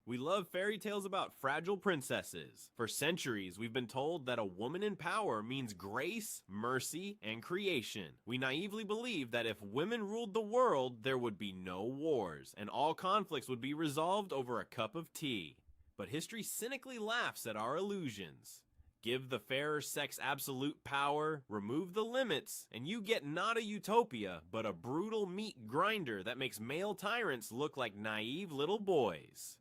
We love fairy tales about fragile princesses. For centuries, we've been told that a woman in power means grace, mercy, and creation. We naively believed that if women ruled the world, there would be no wars, and all conflicts would be resolved over a cup of tea. But history cynically laughs at our illusions. Give the fairer sex absolute power, remove the limits, and you get not a utopia, but a brutal meat grinder that makes male tyrants look like naive little boys.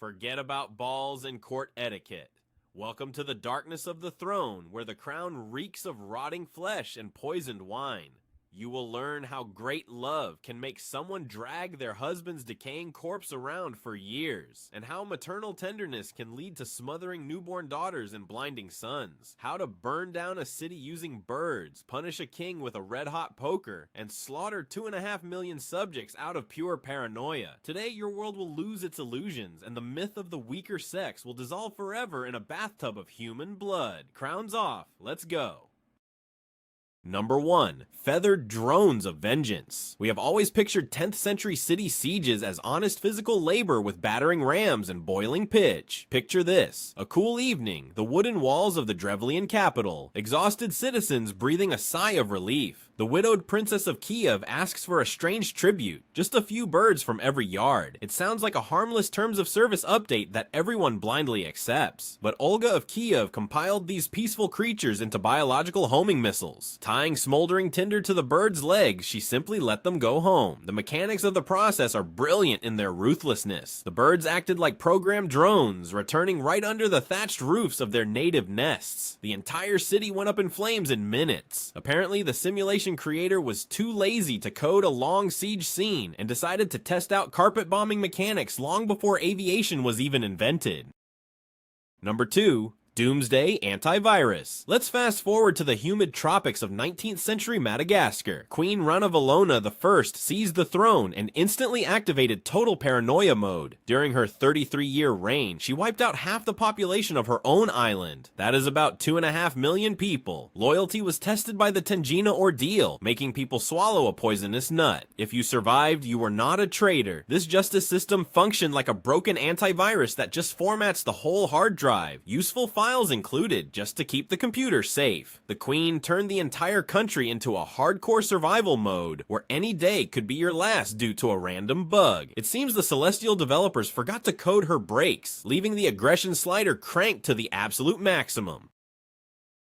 Forget about balls and court etiquette. Welcome to the darkness of the throne, where the crown reeks of rotting flesh and poisoned wine. You will learn how great love can make someone drag their husband's decaying corpse around for years, and how maternal tenderness can lead to smothering newborn daughters and blinding sons. How to burn down a city using birds, punish a king with a red-hot poker, and slaughter 2.5 million subjects out of pure paranoia. Today, your world will lose its illusions, and the myth of the weaker sex will dissolve forever in a bathtub of human blood. Crowns off, let's go. Number 1. Feathered drones of vengeance. We have always pictured 10th century city sieges as honest physical labor with battering rams and boiling pitch. Picture this. A cool evening, the wooden walls of the Drevlian capital. Exhausted citizens breathing a sigh of relief. The widowed princess of Kyiv asks for a strange tribute. Just a few birds from every yard. It sounds like a harmless terms of service update that everyone blindly accepts. But Olga of Kyiv compiled these peaceful creatures into biological homing missiles. Tying smoldering tinder to the bird's legs, she simply let them go home. The mechanics of the process are brilliant in their ruthlessness. The birds acted like programmed drones, returning right under the thatched roofs of their native nests. The entire city went up in flames in minutes. Apparently, the simulation creator was too lazy to code a long siege scene and decided to test out carpet bombing mechanics long before aviation was even invented. Number 2. Doomsday Antivirus. Let's fast forward to the humid tropics of 19th century Madagascar. Queen Ranavalona I seized the throne and instantly activated total paranoia mode. During her 33-year reign, she wiped out half the population of her own island. That is about 2.5 million people. Loyalty was tested by the Tangina ordeal, making people swallow a poisonous nut. If you survived, you were not a traitor. This justice system functioned like a broken antivirus that just formats the whole hard drive. Useful files included, just to keep the computer safe. The Queen turned the entire country into a hardcore survival mode, where any day could be your last due to a random bug. It seems the Celestial developers forgot to code her brakes, leaving the aggression slider cranked to the absolute maximum.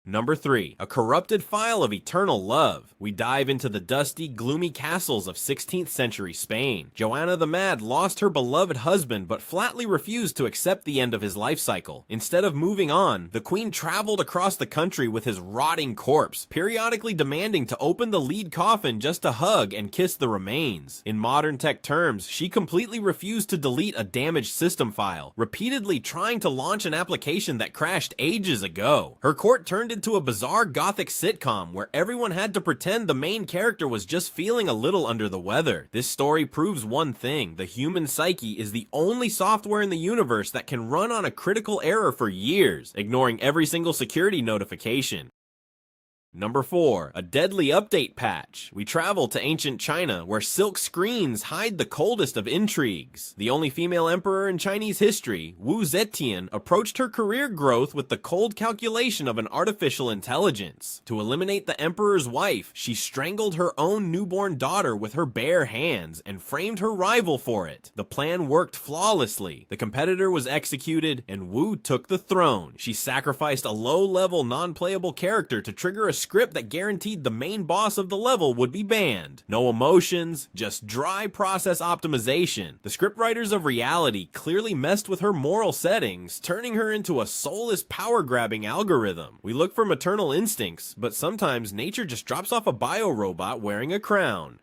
Number 3. A corrupted file of eternal love. We dive into the dusty, gloomy castles of 16th century Spain. Joanna the Mad lost her beloved husband but flatly refused to accept the end of his life cycle. Instead of moving on, the queen traveled across the country with his rotting corpse, periodically demanding to open the lead coffin just to hug and kiss the remains. In modern tech terms, she completely refused to delete a damaged system file, repeatedly trying to launch an application that crashed ages ago. Her court turned into a bizarre gothic sitcom where everyone had to pretend the main character was just feeling a little under the weather. This story proves one thing: the human psyche is the only software in the universe that can run on a critical error for years, ignoring every single security notification. Number 4. A deadly update patch. We travel to ancient China, where silk screens hide the coldest of intrigues. The only female emperor in Chinese history, Wu Zetian, approached her career growth with the cold calculation of an artificial intelligence. To eliminate the emperor's wife, she strangled her own newborn daughter with her bare hands and framed her rival for it. The plan worked flawlessly. The competitor was executed, and Wu took the throne. She sacrificed a low-level, non-playable character to trigger a script that guaranteed the main boss of the level would be banned. No emotions, just dry process optimization. The scriptwriters of reality clearly messed with her moral settings, turning her into a soulless power-grabbing algorithm. We look for maternal instincts, but sometimes nature just drops off a biorobot wearing a crown.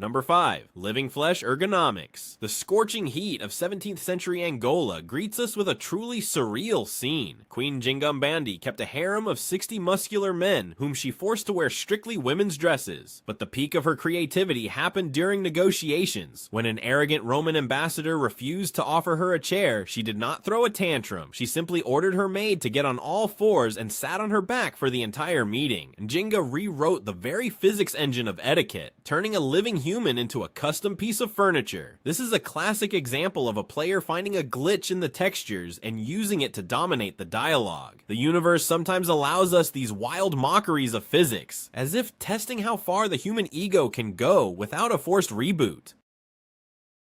Number 5. Living flesh ergonomics. The scorching heat of 17th century Angola greets us with a truly surreal scene. Queen Jingumbandi kept a harem of 60 muscular men, whom she forced to wear strictly women's dresses. But the peak of her creativity happened during negotiations. When an arrogant Roman ambassador refused to offer her a chair, she did not throw a tantrum. She simply ordered her maid to get on all fours and sat on her back for the entire meeting. And Jinga rewrote the very physics engine of etiquette, turning a living human into a custom piece of furniture. This is a classic example of a player finding a glitch in the textures and using it to dominate the dialogue. The universe sometimes allows us these wild mockeries of physics, as if testing how far the human ego can go without a forced reboot.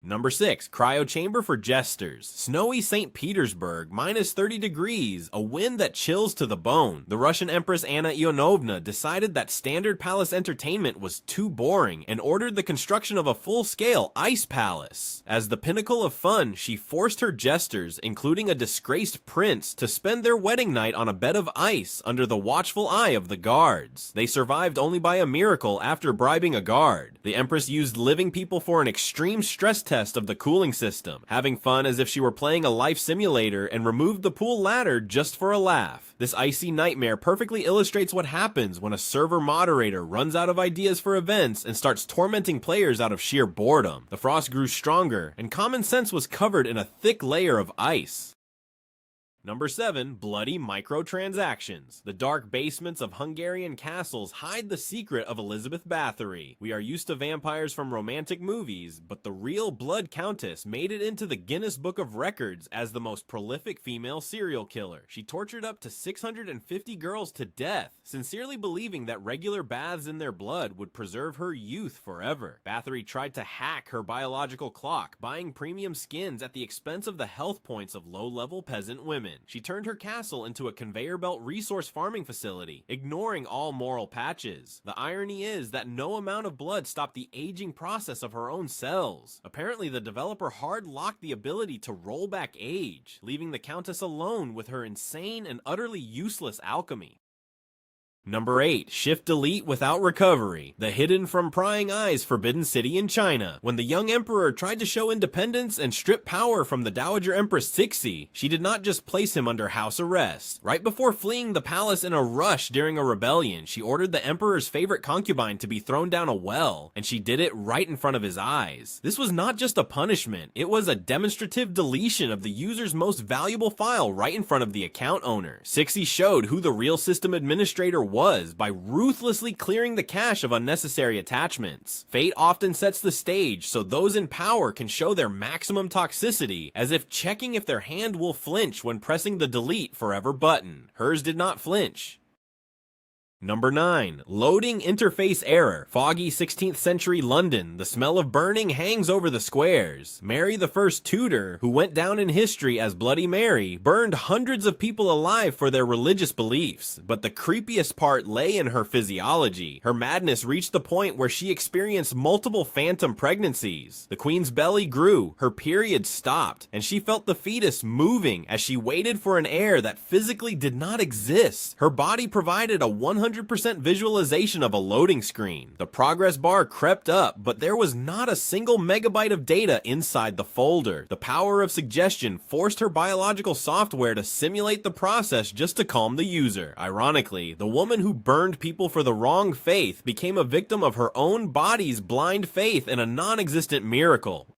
Number 6. Cryo Chamber for Jesters. Snowy St. Petersburg, minus 30 degrees, a wind that chills to the bone. The Russian Empress Anna Ionovna decided that standard palace entertainment was too boring and ordered the construction of a full-scale ice palace. As the pinnacle of fun, she forced her jesters, including a disgraced prince, to spend their wedding night on a bed of ice under the watchful eye of the guards. They survived only by a miracle after bribing a guard. The Empress used living people for an extreme stress test of the cooling system, having fun as if she were playing a life simulator, and removed the pool ladder just for a laugh. This icy nightmare perfectly illustrates what happens when a server moderator runs out of ideas for events and starts tormenting players out of sheer boredom. The frost grew stronger, and common sense was covered in a thick layer of ice. Number 7. Bloody microtransactions. The dark basements of Hungarian castles hide the secret of Elizabeth Báthory. We are used to vampires from romantic movies, but the real Blood Countess made it into the Guinness Book of Records as the most prolific female serial killer. She tortured up to 650 girls to death, sincerely believing that regular baths in their blood would preserve her youth forever. Báthory tried to hack her biological clock, buying premium skins at the expense of the health points of low-level peasant women. She turned her castle into a conveyor belt resource farming facility, ignoring all moral patches. The irony is that no amount of blood stopped the aging process of her own cells. Apparently, the developer hard-locked the ability to roll back age, leaving the Countess alone with her insane and utterly useless alchemy. Number 8. Shift Delete Without Recovery. The hidden from prying eyes Forbidden City in China. When the young emperor tried to show independence and strip power from the Dowager Empress Cixi, she did not just place him under house arrest. Right before fleeing the palace in a rush during a rebellion, she ordered the emperor's favorite concubine to be thrown down a well, and she did it right in front of his eyes. This was not just a punishment, it was a demonstrative deletion of the user's most valuable file right in front of the account owner. Cixi showed who the real system administrator was by ruthlessly clearing the cache of unnecessary attachments. Fate often sets the stage so those in power can show their maximum toxicity, as if checking if their hand will flinch when pressing the delete forever button. Hers did not flinch. Number 9. Loading interface error. Foggy 16th century London. The smell of burning hangs over the squares. Mary the First Tudor, who went down in history as Bloody Mary, burned hundreds of people alive for their religious beliefs. But the creepiest part lay in her physiology. Her madness reached the point where she experienced multiple phantom pregnancies. The queen's belly grew, her period stopped, and she felt the fetus moving as she waited for an heir that physically did not exist. Her body provided a 100% visualization of a loading screen. The progress bar crept up, but there was not a single megabyte of data inside the folder. The power of suggestion forced her biological software to simulate the process just to calm the user. Ironically, the woman who burned people for the wrong faith became a victim of her own body's blind faith in a non-existent miracle.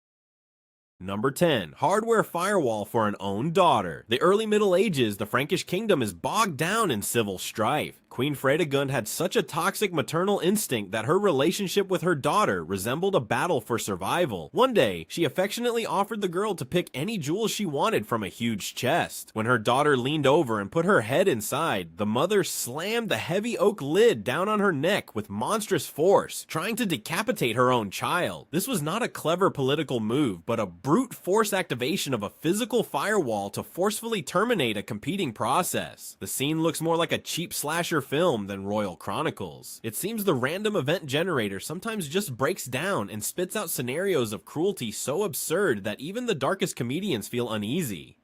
Number 10. Hardware firewall for an own daughter. The early Middle Ages, the Frankish kingdom is bogged down in civil strife. Queen Fredegund had such a toxic maternal instinct that her relationship with her daughter resembled a battle for survival. One day, she affectionately offered the girl to pick any jewels she wanted from a huge chest. When her daughter leaned over and put her head inside, the mother slammed the heavy oak lid down on her neck with monstrous force, trying to decapitate her own child. This was not a clever political move, but a brute force activation of a physical firewall to forcefully terminate a competing process. The scene looks more like a cheap slasher film than Royal Chronicles. It seems the random event generator sometimes just breaks down and spits out scenarios of cruelty so absurd that even the darkest comedians feel uneasy.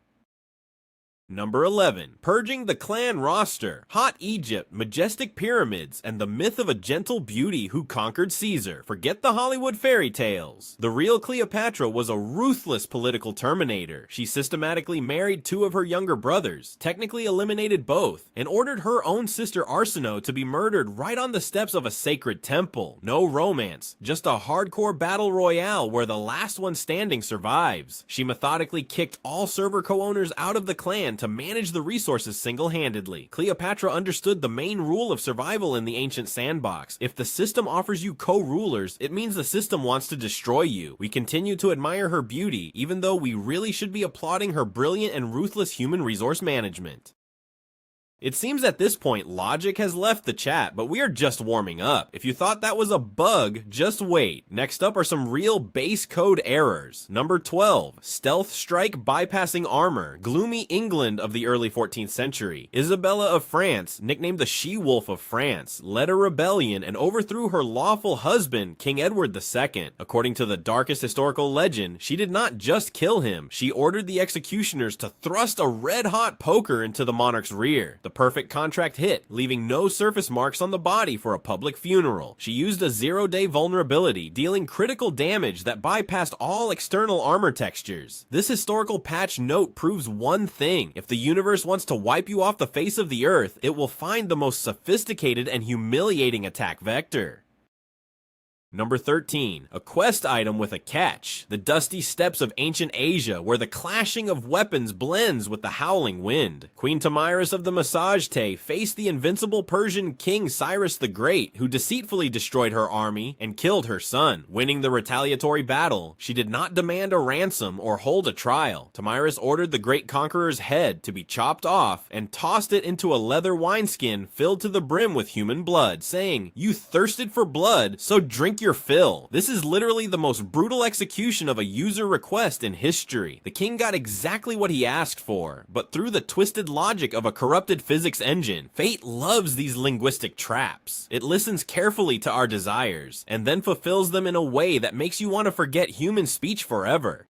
Number 11. Purging the clan roster. Hot Egypt, majestic pyramids, and the myth of a gentle beauty who conquered Caesar. Forget the Hollywood fairy tales. The real Cleopatra was a ruthless political terminator. She systematically married two of her younger brothers, technically eliminated both, and ordered her own sister Arsinoe to be murdered right on the steps of a sacred temple. No romance, just a hardcore battle royale where the last one standing survives. She methodically kicked all server co-owners out of the clan to manage the resources single-handedly. Cleopatra understood the main rule of survival in the ancient sandbox. If the system offers you co-rulers, it means the system wants to destroy you. We continue to admire her beauty, even though we really should be applauding her brilliant and ruthless human resource management. It seems at this point logic has left the chat, but we are just warming up. If you thought that was a bug, just wait. Next up are some real base code errors. Number 12, stealth strike bypassing armor. Gloomy England of the early 14th century. Isabella of France, nicknamed the She-Wolf of France, led a rebellion and overthrew her lawful husband, King Edward II. According to the darkest historical legend, she did not just kill him, she ordered the executioners to thrust a red-hot poker into the monarch's rear. The perfect contract hit, leaving no surface marks on the body for a public funeral. She used a zero-day vulnerability, dealing critical damage that bypassed all external armor textures. This historical patch note proves one thing: if the universe wants to wipe you off the face of the earth, it will find the most sophisticated and humiliating attack vector. Number 13, a quest item with a catch. The dusty steppes of ancient Asia, where the clashing of weapons blends with the howling wind. Queen Tomyris of the Masajte faced the invincible Persian king Cyrus the Great, who deceitfully destroyed her army and killed her son. Winning the retaliatory battle, she did not demand a ransom or hold a trial. Tomyris ordered the great conqueror's head to be chopped off and tossed it into a leather wineskin filled to the brim with human blood, saying, "You thirsted for blood, so drink your fill." This is literally the most brutal execution of a user request in history. The king got exactly what he asked for, but through the twisted logic of a corrupted physics engine. Fate loves these linguistic traps. It listens carefully to our desires, and then fulfills them in a way that makes you want to forget human speech forever.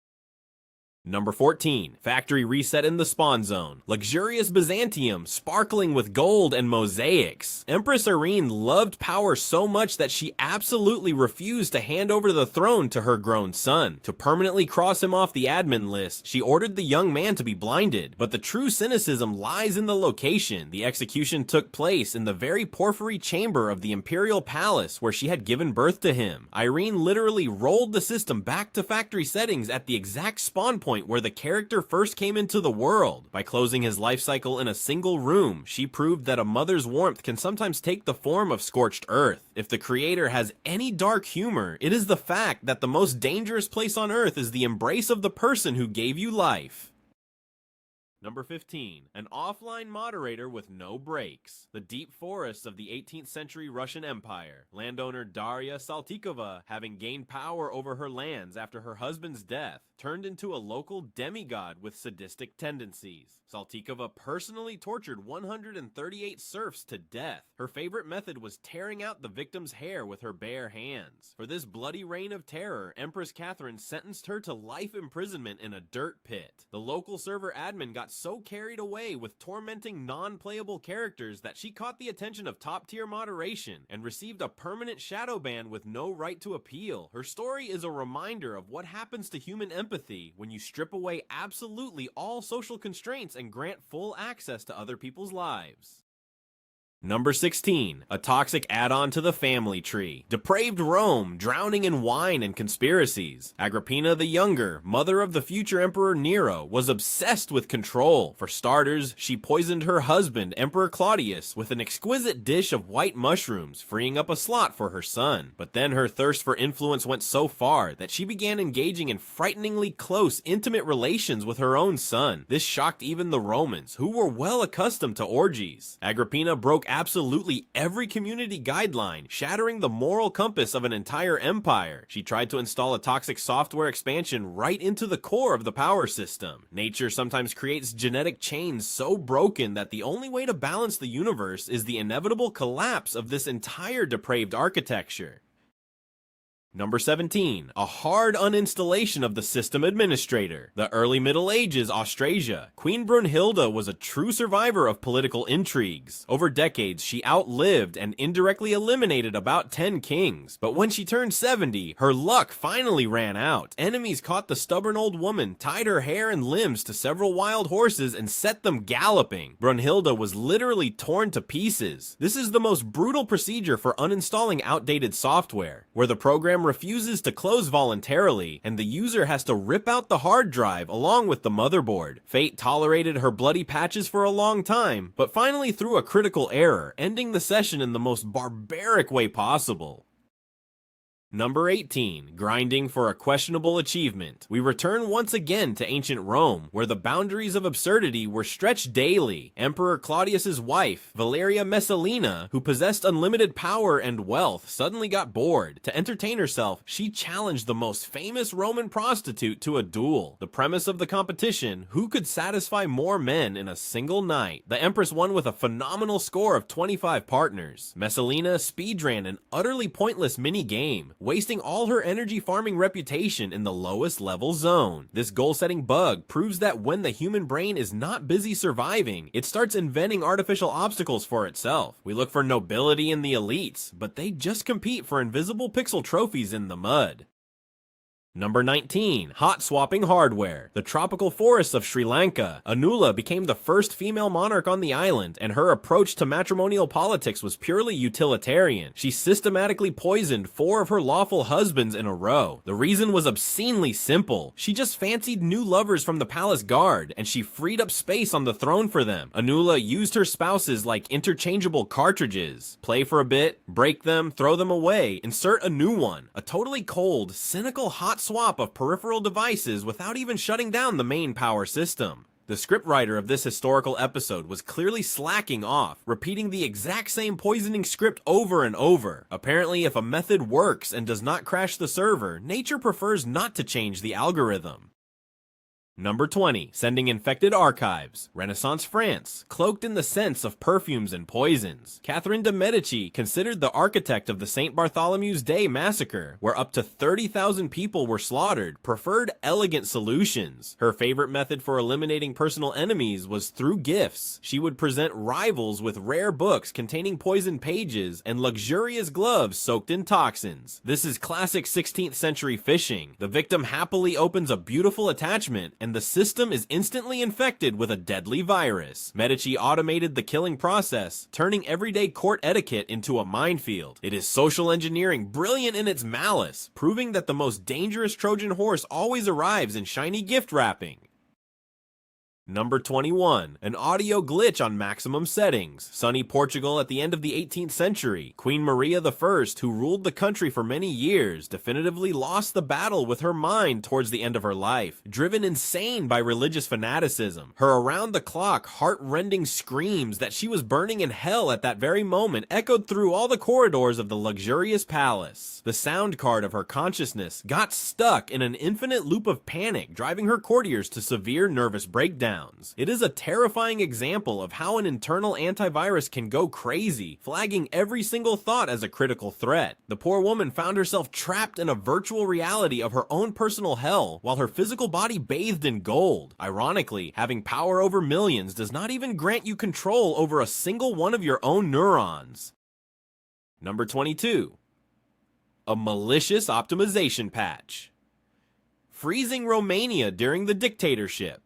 Number 14, factory reset in the spawn zone. Luxurious Byzantium, sparkling with gold and mosaics. Empress Irene loved power so much that she absolutely refused to hand over the throne to her grown son. To permanently cross him off the admin list, she ordered the young man to be blinded. But the true cynicism lies in the location. The execution took place in the very porphyry chamber of the imperial palace where she had given birth to him. Irene literally rolled the system back to factory settings at the exact spawn point where the character first came into the world. By closing his life cycle in a single room, she proved that a mother's warmth can sometimes take the form of scorched earth. If the creator has any dark humor, it is the fact that the most dangerous place on earth is the embrace of the person who gave you life. Number 15, an offline moderator with no breaks. The deep forests of the 18th century Russian Empire. Landowner Daria Saltykova, having gained power over her lands after her husband's death, turned into a local demigod with sadistic tendencies. Saltykova personally tortured 138 serfs to death. Her favorite method was tearing out the victim's hair with her bare hands. For this bloody reign of terror, Empress Catherine sentenced her to life imprisonment in a dirt pit. The local server admin got so carried away with tormenting non-playable characters that she caught the attention of top-tier moderation and received a permanent shadow ban with no right to appeal. Her story is a reminder of what happens to human empathy when you strip away absolutely all social constraints and grant full access to other people's lives. Number 16, a toxic add-on to the family tree. Depraved Rome, drowning in wine and conspiracies. Agrippina the Younger, mother of the future Emperor Nero, was obsessed with control. For starters, she poisoned her husband, Emperor Claudius, with an exquisite dish of white mushrooms, freeing up a slot for her son. But then her thirst for influence went so far that she began engaging in frighteningly close, intimate relations with her own son. This shocked even the Romans, who were well accustomed to orgies. Agrippina broke absolutely every community guideline, shattering the moral compass of an entire empire. She tried to install a toxic software expansion right into the core of the power system. Nature sometimes creates genetic chains so broken that the only way to balance the universe is the inevitable collapse of this entire depraved architecture. Number 17, a hard uninstallation of the system administrator. The early Middle Ages Austrasia. Queen Brunhilde was a true survivor of political intrigues. Over decades, she outlived and indirectly eliminated about 10 kings. But when she turned 70, her luck finally ran out. Enemies caught the stubborn old woman, tied her hair and limbs to several wild horses, and set them galloping. Brunhilde was literally torn to pieces. This is the most brutal procedure for uninstalling outdated software, where the program refuses to close voluntarily, and the user has to rip out the hard drive along with the motherboard. Fate tolerated her bloody patches for a long time, but finally threw a critical error, ending the session in the most barbaric way possible. Number 18. Grinding for a questionable achievement. We return once again to ancient Rome, where the boundaries of absurdity were stretched daily. Emperor Claudius's wife, Valeria Messalina, who possessed unlimited power and wealth, suddenly got bored. To entertain herself, she challenged the most famous Roman prostitute to a duel. The premise of the competition: who could satisfy more men in a single night? The Empress won with a phenomenal score of 25 partners. Messalina speedran an utterly pointless mini-game, wasting all her energy farming reputation in the lowest level zone. This goal-setting bug proves that when the human brain is not busy surviving, it starts inventing artificial obstacles for itself. We look for nobility in the elites, but they just compete for invisible pixel trophies in the mud. Number 19. Hot swapping hardware. The tropical forests of Sri Lanka. Anula became the first female monarch on the island, and her approach to matrimonial politics was purely utilitarian. She systematically poisoned 4 of her lawful husbands in a row. The reason was obscenely simple. She just fancied new lovers from the palace guard, and she freed up space on the throne for them. Anula used her spouses like interchangeable cartridges. Play for a bit, break them, throw them away, insert a new one. A totally cold, cynical hot swap of peripheral devices without even shutting down the main power system. The scriptwriter of this historical episode was clearly slacking off, repeating the exact same poisoning script over and over. Apparently, if a method works and does not crash the server, nature prefers not to change the algorithm. Number 20. Sending infected archives. Renaissance France, cloaked in the scents of perfumes and poisons. Catherine de' Medici, considered the architect of the St. Bartholomew's Day massacre, where up to 30,000 people were slaughtered, preferred elegant solutions. Her favorite method for eliminating personal enemies was through gifts. She would present rivals with rare books containing poisoned pages and luxurious gloves soaked in toxins. This is classic 16th century phishing. The victim happily opens a beautiful attachment, and the system is instantly infected with a deadly virus. Medici automated the killing process, turning everyday court etiquette into a minefield. It is social engineering brilliant in its malice, proving that the most dangerous Trojan horse always arrives in shiny gift wrapping. Number 21. An audio glitch on maximum settings. Sunny Portugal at the end of the 18th century. Queen Maria I, who ruled the country for many years, definitively lost the battle with her mind towards the end of her life, driven insane by religious fanaticism. Her around-the-clock, heart-rending screams that she was burning in hell at that very moment echoed through all the corridors of the luxurious palace. The sound card of her consciousness got stuck in an infinite loop of panic, driving her courtiers to severe nervous breakdowns. It is a terrifying example of how an internal antivirus can go crazy, flagging every single thought as a critical threat. The poor woman found herself trapped in a virtual reality of her own personal hell, while her physical body bathed in gold. Ironically, having power over millions does not even grant you control over a single one of your own neurons. Number 22. A malicious optimization patch. Freezing Romania during the dictatorship.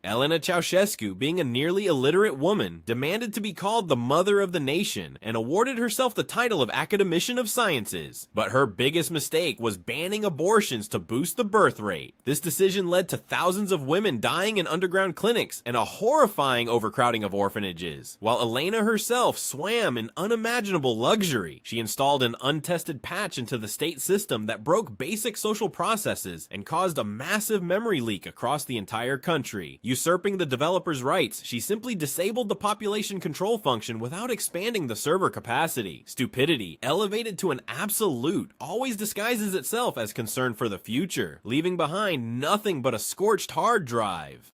Elena Ceausescu, being a nearly illiterate woman, demanded to be called the mother of the nation and awarded herself the title of Academician of Sciences. But her biggest mistake was banning abortions to boost the birth rate. This decision led to thousands of women dying in underground clinics and a horrifying overcrowding of orphanages. While Elena herself swam in unimaginable luxury, she installed an untested patch into the state system that broke basic social processes and caused a massive memory leak across the entire country. Usurping the developer's rights, she simply disabled the population control function without expanding the server capacity. Stupidity, elevated to an absolute, always disguises itself as concern for the future, leaving behind nothing but a scorched hard drive.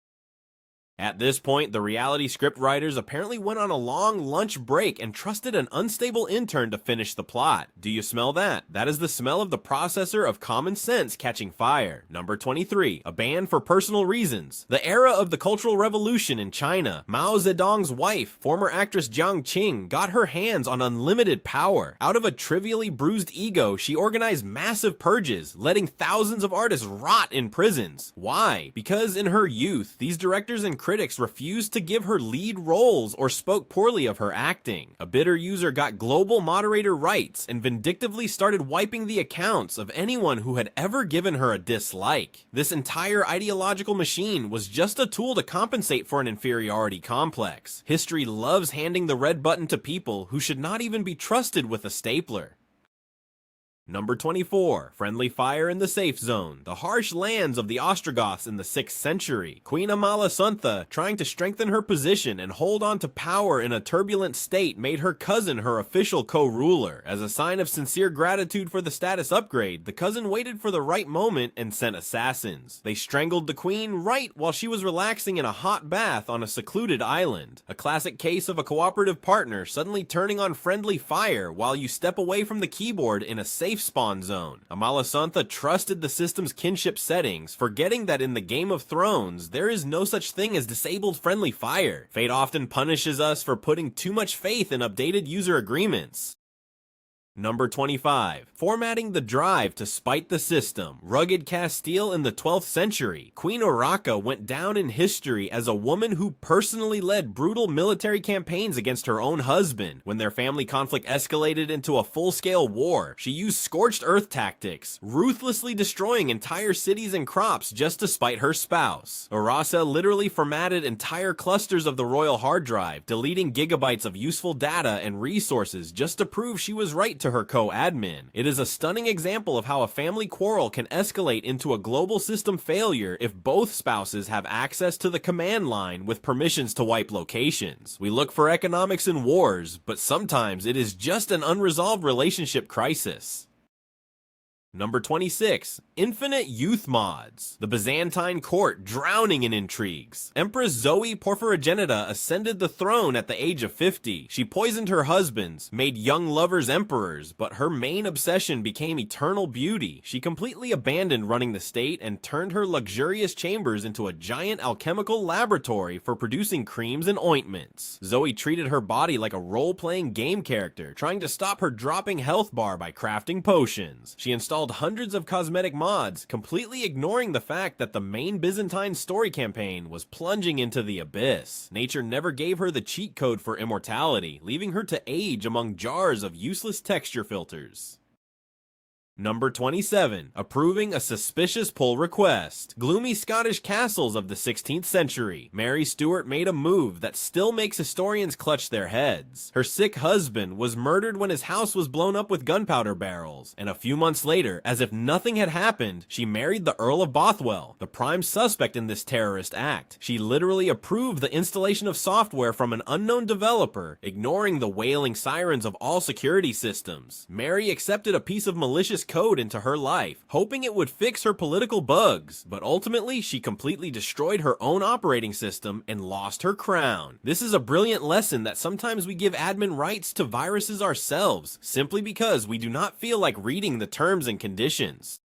At this point, the reality script writers apparently went on a long lunch break and trusted an unstable intern to finish the plot. Do you smell that? That is the smell of the processor of common sense catching fire. Number 23. A ban for personal reasons. The era of the Cultural Revolution in China. Mao Zedong's wife, former actress Jiang Qing, got her hands on unlimited power. Out of a trivially bruised ego, she organized massive purges, letting thousands of artists rot in prisons. Why? Because in her youth, these directors and critics refused to give her lead roles or spoke poorly of her acting. A bitter user got global moderator rights and vindictively started wiping the accounts of anyone who had ever given her a dislike. This entire ideological machine was just a tool to compensate for an inferiority complex. History loves handing the red button to people who should not even be trusted with a stapler. Number 24. Friendly fire in the safe zone. The harsh lands of the Ostrogoths in the 6th century. Queen Amalasuntha, trying to strengthen her position and hold on to power in a turbulent state, made her cousin her official co-ruler. As a sign of sincere gratitude for the status upgrade, the cousin waited for the right moment and sent assassins. They strangled the queen right while she was relaxing in a hot bath on a secluded island. A classic case of a cooperative partner suddenly turning on friendly fire while you step away from the keyboard in a safe spawn zone. Amalasuntha trusted the system's kinship settings, forgetting that in the Game of Thrones, there is no such thing as disabled friendly fire. Fate often punishes us for putting too much faith in updated user agreements. Number 25. Formatting the drive to spite the system. Rugged Castile in the 12th century. Queen Urraca went down in history as a woman who personally led brutal military campaigns against her own husband. When their family conflict escalated into a full-scale war, she used scorched earth tactics, ruthlessly destroying entire cities and crops just to spite her spouse. Urraca literally formatted entire clusters of the royal hard drive, deleting gigabytes of useful data and resources just to prove she was right to her co-admin. It is a stunning example of how a family quarrel can escalate into a global system failure if both spouses have access to the command line with permissions to wipe locations. We look for economics in wars, but sometimes it is just an unresolved relationship crisis. Number 26. Infinite youth mods. The Byzantine court drowning in intrigues. Empress Zoe Porphyrogenita ascended the throne at the age of 50. She poisoned her husbands, made young lovers emperors, but her main obsession became eternal beauty. She completely abandoned running the state and turned her luxurious chambers into a giant alchemical laboratory for producing creams and ointments. Zoe treated her body like a role-playing game character, trying to stop her dropping health bar by crafting potions. She installed hundreds of cosmetic mods, completely ignoring the fact that the main Byzantine story campaign was plunging into the abyss. Nature never gave her the cheat code for immortality, leaving her to age among jars of useless texture filters. Number 27. Approving a suspicious pull request. Gloomy Scottish castles of the 16th century. Mary Stuart made a move that still makes historians clutch their heads. Her sick husband was murdered when his house was blown up with gunpowder barrels, and a few months later, as if nothing had happened, she married the Earl of Bothwell, the prime suspect in this terrorist act. She literally approved the installation of software from an unknown developer, ignoring the wailing sirens of all security systems. Mary accepted a piece of malicious code into her life, hoping it would fix her political bugs, but ultimately she completely destroyed her own operating system and lost her crown. This is a brilliant lesson that sometimes we give admin rights to viruses ourselves, simply because we do not feel like reading the terms and conditions.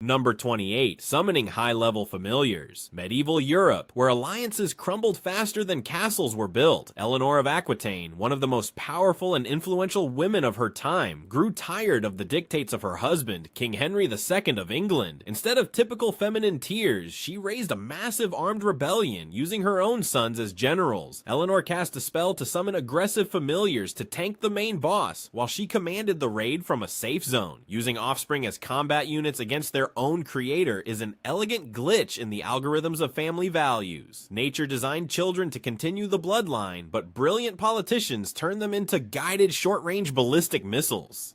Number 28. Summoning high-level familiars. Medieval Europe, where alliances crumbled faster than castles were built. Eleanor of Aquitaine, one of the most powerful and influential women of her time, grew tired of the dictates of her husband, King Henry II of England. Instead of typical feminine tears, she raised a massive armed rebellion, using her own sons as generals. Eleanor cast a spell to summon aggressive familiars to tank the main boss, while she commanded the raid from a safe zone. Using offspring as combat units against their own creator is an elegant glitch in the algorithms of family values. Nature designed children to continue the bloodline, but brilliant politicians turn them into guided short-range ballistic missiles.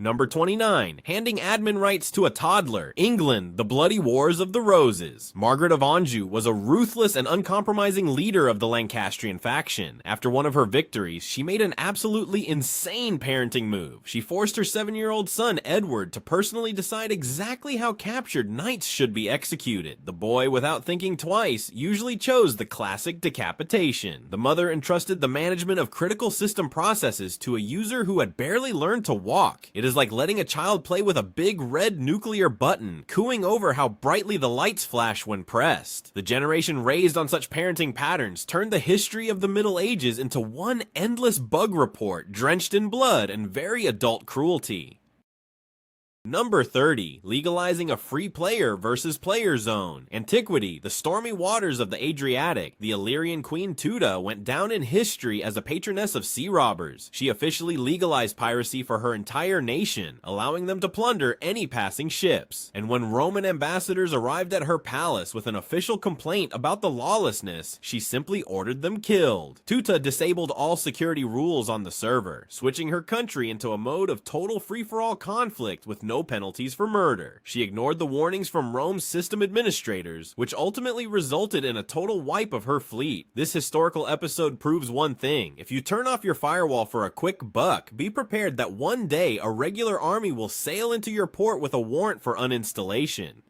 Number 29. Handing admin rights to a toddler. England, the Bloody Wars of the Roses. Margaret of Anjou was a ruthless and uncompromising leader of the Lancastrian faction. After one of her victories, she made an absolutely insane parenting move. She forced her 7-year-old son, Edward, to personally decide exactly how captured knights should be executed. The boy, without thinking twice, usually chose the classic decapitation. The mother entrusted the management of critical system processes to a user who had barely learned to walk. It is like letting a child play with a big red nuclear button, cooing over how brightly the lights flash when pressed. The generation raised on such parenting patterns turned the history of the Middle Ages into one endless bug report drenched in blood and very adult cruelty. Number 30. Legalizing a free player versus player zone. Antiquity, the stormy waters of the Adriatic, the Illyrian queen Tuda went down in history as a patroness of sea robbers. She officially legalized piracy for her entire nation, allowing them to plunder any passing ships. And when Roman ambassadors arrived at her palace with an official complaint about the lawlessness, she simply ordered them killed. Tuta disabled all security rules on the server, switching her country into a mode of total free-for-all conflict with no penalties for murder. She ignored the warnings from Rome's system administrators, which ultimately resulted in a total wipe of her fleet. This historical episode proves one thing: if you turn off your firewall for a quick buck, be prepared that one day a regular army will sail into your port with a warrant for uninstallation.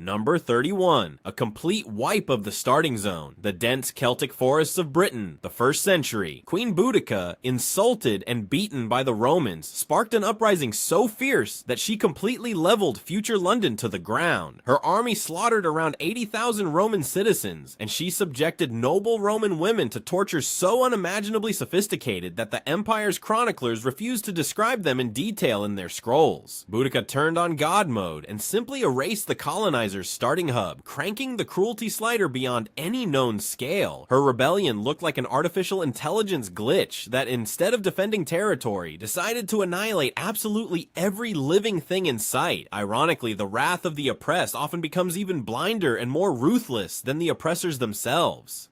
Number 31. A complete wipe of the starting zone. The dense Celtic forests of Britain, the 1st century. Queen Boudica, insulted and beaten by the Romans, sparked an uprising so fierce that she completely leveled future London to the ground. Her army slaughtered around 80,000 Roman citizens, and she subjected noble Roman women to torture so unimaginably sophisticated that the empire's chroniclers refused to describe them in detail in their scrolls. Boudica turned on God mode and simply erased the colonizers' starting hub, cranking the cruelty slider beyond any known scale. Her rebellion looked like an artificial intelligence glitch that, instead of defending territory, decided to annihilate absolutely every living thing in sight. Ironically, the wrath of the oppressed often becomes even blinder and more ruthless than the oppressors themselves.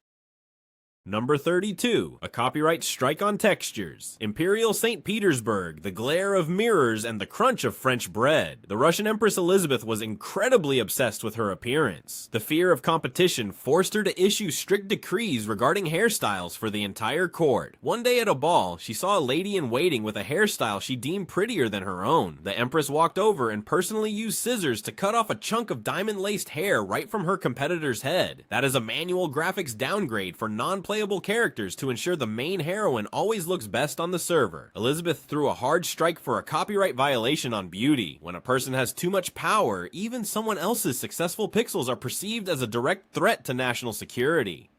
Number 32. A copyright strike on textures. Imperial St. Petersburg, the glare of mirrors and the crunch of French bread. The Russian Empress Elizabeth was incredibly obsessed with her appearance. The fear of competition forced her to issue strict decrees regarding hairstyles for the entire court. One day at a ball, she saw a lady-in-waiting with a hairstyle she deemed prettier than her own. The Empress walked over and personally used scissors to cut off a chunk of diamond-laced hair right from her competitor's head. That is a manual graphics downgrade for non-playable characters to ensure the main heroine always looks best on the server. Elizabeth threw a hard strike for a copyright violation on beauty. When a person has too much power, even someone else's successful pixels are perceived as a direct threat to national security.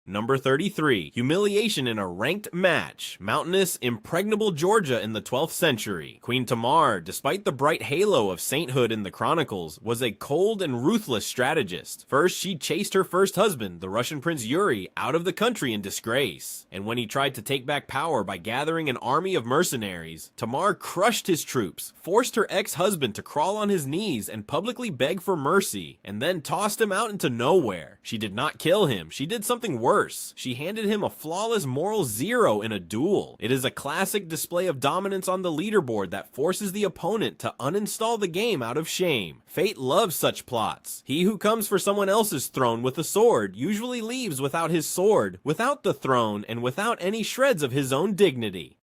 Number 33. Humiliation in a ranked match. Mountainous, impregnable Georgia in the 12th century. Queen Tamar, despite the bright halo of sainthood in the chronicles, was a cold and ruthless strategist. First, she chased her first husband, the Russian Prince Yuri, out of the country in disgrace. And when he tried to take back power by gathering an army of mercenaries, Tamar crushed his troops, forced her ex-husband to crawl on his knees and publicly beg for mercy, and then tossed him out into nowhere. She did not kill him. She did something worse. She handed him a flawless moral 0 in a duel. It is a classic display of dominance on the leaderboard that forces the opponent to uninstall the game out of shame. Fate loves such plots. He who comes for someone else's throne with a sword usually leaves without his sword, without the throne, and without any shreds of his own dignity.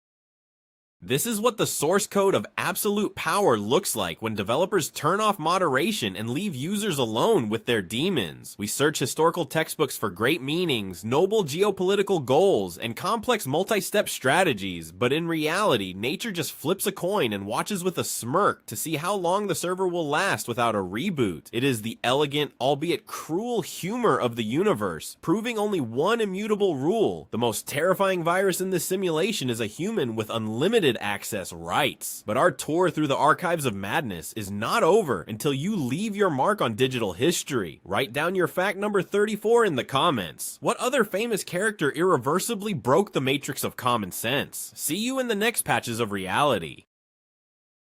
This is what the source code of absolute power looks like when developers turn off moderation and leave users alone with their demons. We search historical textbooks for great meanings, noble geopolitical goals, and complex multi-step strategies, but in reality, nature just flips a coin and watches with a smirk to see how long the server will last without a reboot. It is the elegant, albeit cruel humor of the universe, proving only one immutable rule. The most terrifying virus in this simulation is a human with unlimited access rights. But our tour through the archives of madness is not over until you leave your mark on digital history. Write down your fact number 34 in the comments. What other famous character irreversibly broke the matrix of common sense? See you in the next patches of reality.